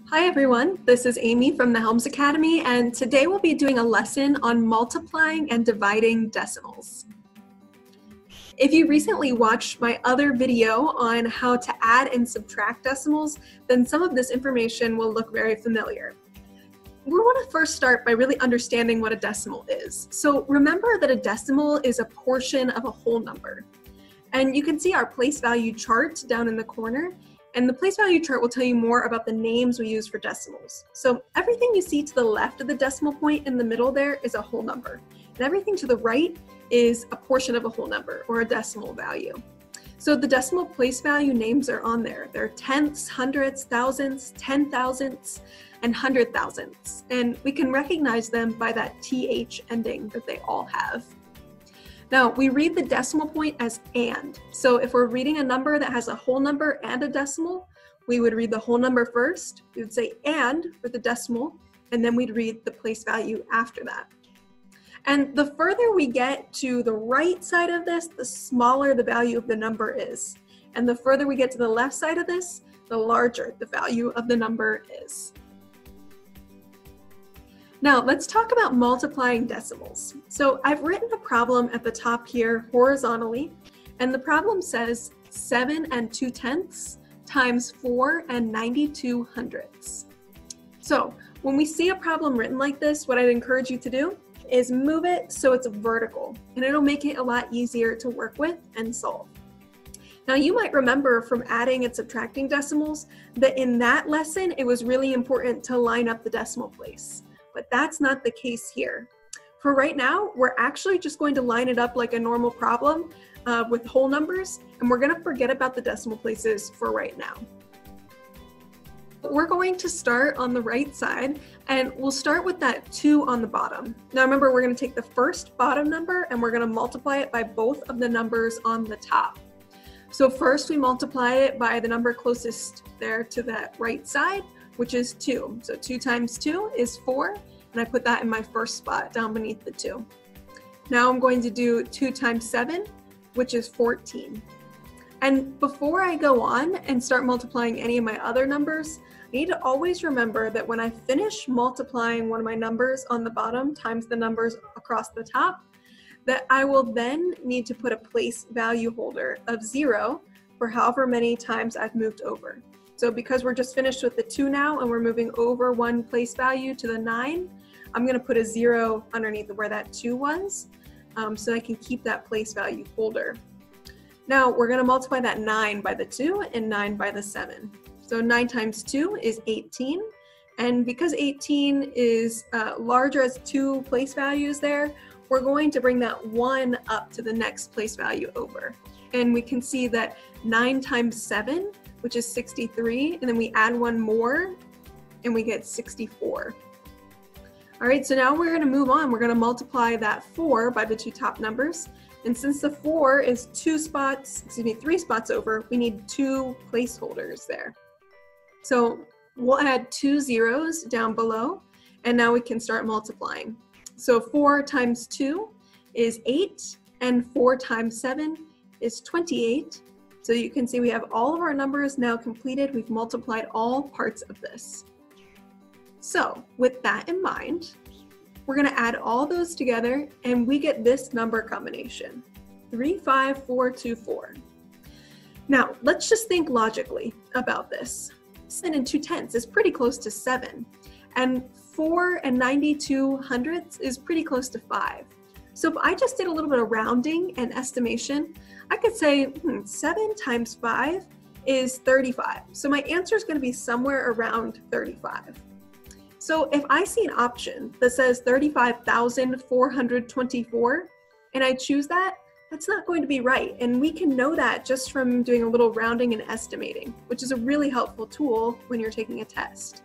Hi everyone, this is Amy from the Helms Academy, and today we'll be doing a lesson on multiplying and dividing decimals. If you recently watched my other video on how to add and subtract decimals, then some of this information will look very familiar. We want to first start by really understanding what a decimal is. So remember that a decimal is a portion of a whole number. And you can see our place value chart down in the corner. And the place value chart will tell you more about the names we use for decimals. So everything you see to the left of the decimal point in the middle there is a whole number. And everything to the right is a portion of a whole number, or a decimal value. So the decimal place value names are on there. They're tenths, hundredths, thousandths, 10,000ths, and 100,000ths. And we can recognize them by that TH ending that they all have. Now, we read the decimal point as and. So if we're reading a number that has a whole number and a decimal, we would read the whole number first. We would say and for the decimal, and then we'd read the place value after that. And the further we get to the right side of this, the smaller the value of the number is. And the further we get to the left side of this, the larger the value of the number is. Now, let's talk about multiplying decimals. So I've written a problem at the top here horizontally, and the problem says 7 2/10 times 4 92 hundredths. So when we see a problem written like this, what I'd encourage you to do is move it so it's vertical, and it'll make it a lot easier to work with and solve. Now, you might remember from adding and subtracting decimals that in that lesson, it was really important to line up the decimal place. But that's not the case here. For right now, we're actually just going to line it up like a normal problem with whole numbers, and we're going to forget about the decimal places for right now. We're going to start on the right side, and we'll start with that 2 on the bottom. Now remember, we're going to take the first bottom number and we're going to multiply it by both of the numbers on the top. So first we multiply it by the number closest there to that right side, which is 2. So 2 times 2 is 4, and I put that in my first spot down beneath the 2. Now I'm going to do 2 times 7, which is 14. And before I go on and start multiplying any of my other numbers, I need to always remember that when I finish multiplying one of my numbers on the bottom times the numbers across the top, that I will then need to put a place value holder of 0 for however many times I've moved over. So because we're just finished with the 2 now and we're moving over one place value to the 9, I'm going to put a 0 underneath where that 2 was so I can keep that place value holder. Now we're going to multiply that 9 by the 2 and 9 by the 7. So 9 times 2 is 18. And because 18 is larger as 2 place values there, we're going to bring that 1 up to the next place value over. And we can see that 9 times 7, which is 63, and then we add 1 more and we get 64. All right, so now we're going to move on. We're going to multiply that 4 by the 2 top numbers. And since the 4 is 3 spots over, we need 2 placeholders there. So we'll add 2 zeros down below, and now we can start multiplying. So 4 times 2 is 8, and 4 times 7 is 28. So you can see we have all of our numbers now completed. We've multiplied all parts of this. So with that in mind, we're going to add all those together and we get this number combination, 35424. Now let's just think logically about this. 7 2/10 is pretty close to 7, and 4 92 hundredths is pretty close to 5. So if I just did a little bit of rounding and estimation, I could say 7 times 5 is 35. So my answer is going to be somewhere around 35. So if I see an option that says 35,424 and I choose that, that's not going to be right. And we can know that just from doing a little rounding and estimating, which is a really helpful tool when you're taking a test.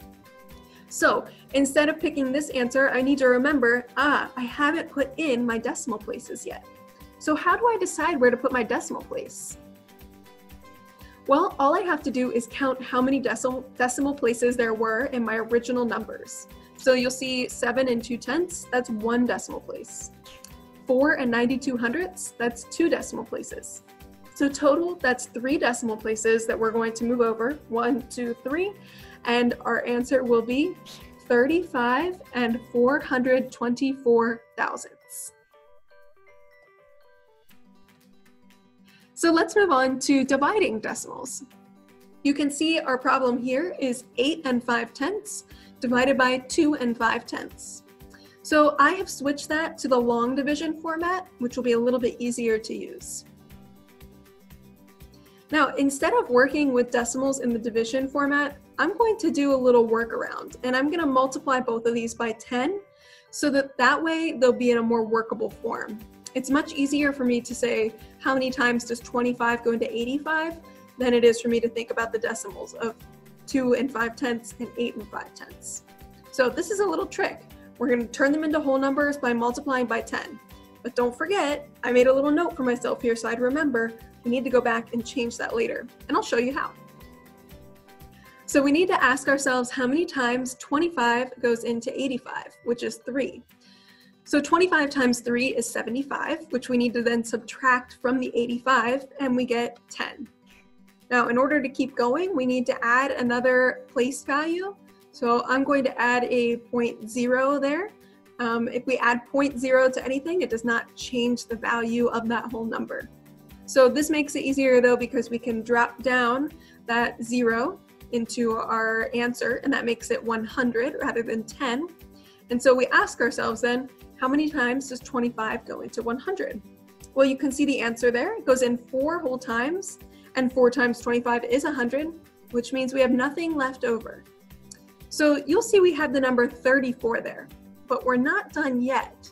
So instead of picking this answer, I need to remember, I haven't put in my decimal places yet. So how do I decide where to put my decimal place? Well, all I have to do is count how many decimal places there were in my original numbers. So you'll see 7 2/10, that's 1 decimal place. 4 92 hundredths, that's 2 decimal places. So total, that's 3 decimal places that we're going to move over, 1, 2, 3, and our answer will be 35 and 424 thousandths. So let's move on to dividing decimals. You can see our problem here is 8 and 5/10 divided by 2 and 5/10. So I have switched that to the long division format, which will be a little bit easier to use. Now, instead of working with decimals in the division format, I'm going to do a little workaround, and I'm going to multiply both of these by 10 so that way they'll be in a more workable form. It's much easier for me to say how many times does 25 go into 85 than it is for me to think about the decimals of 2 and 5/10 and 8 and 5/10. So this is a little trick. We're going to turn them into whole numbers by multiplying by 10. But don't forget, I made a little note for myself here so I'd remember we need to go back and change that later, and I'll show you how. So we need to ask ourselves how many times 25 goes into 85, which is 3. So 25 times 3 is 75, which we need to then subtract from the 85, and we get 10. Now, in order to keep going, we need to add another place value. So I'm going to add a 0.0 there. If we add 0.0 to anything, it does not change the value of that whole number. So this makes it easier though, because we can drop down that 0 into our answer, and that makes it 100 rather than 10. And so we ask ourselves then, how many times does 25 go into 100? Well, you can see the answer there. It goes in 4 whole times, and 4 times 25 is 100, which means we have nothing left over. So you'll see we have the number 34 there, but we're not done yet.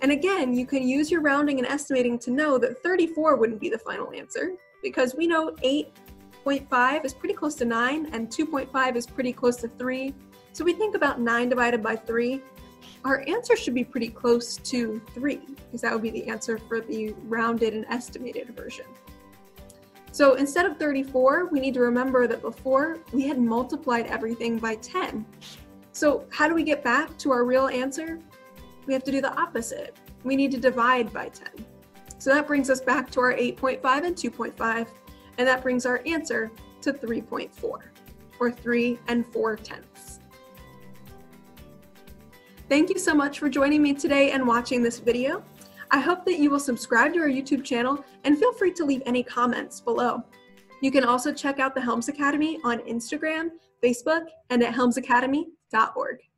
And again, you can use your rounding and estimating to know that 34 wouldn't be the final answer, because we know 8.5 is pretty close to 9, and 2.5 is pretty close to 3. So we think about 9 divided by 3. Our answer should be pretty close to 3, because that would be the answer for the rounded and estimated version. So instead of 34, we need to remember that before we had multiplied everything by 10. So how do we get back to our real answer? We have to do the opposite. We need to divide by 10. So that brings us back to our 8.5 and 2.5, and that brings our answer to 3.4, or 3 and 4/10. Thank you so much for joining me today and watching this video. I hope that you will subscribe to our YouTube channel and feel free to leave any comments below. You can also check out the Helms Academy on Instagram, Facebook, and at helmsacademy.org.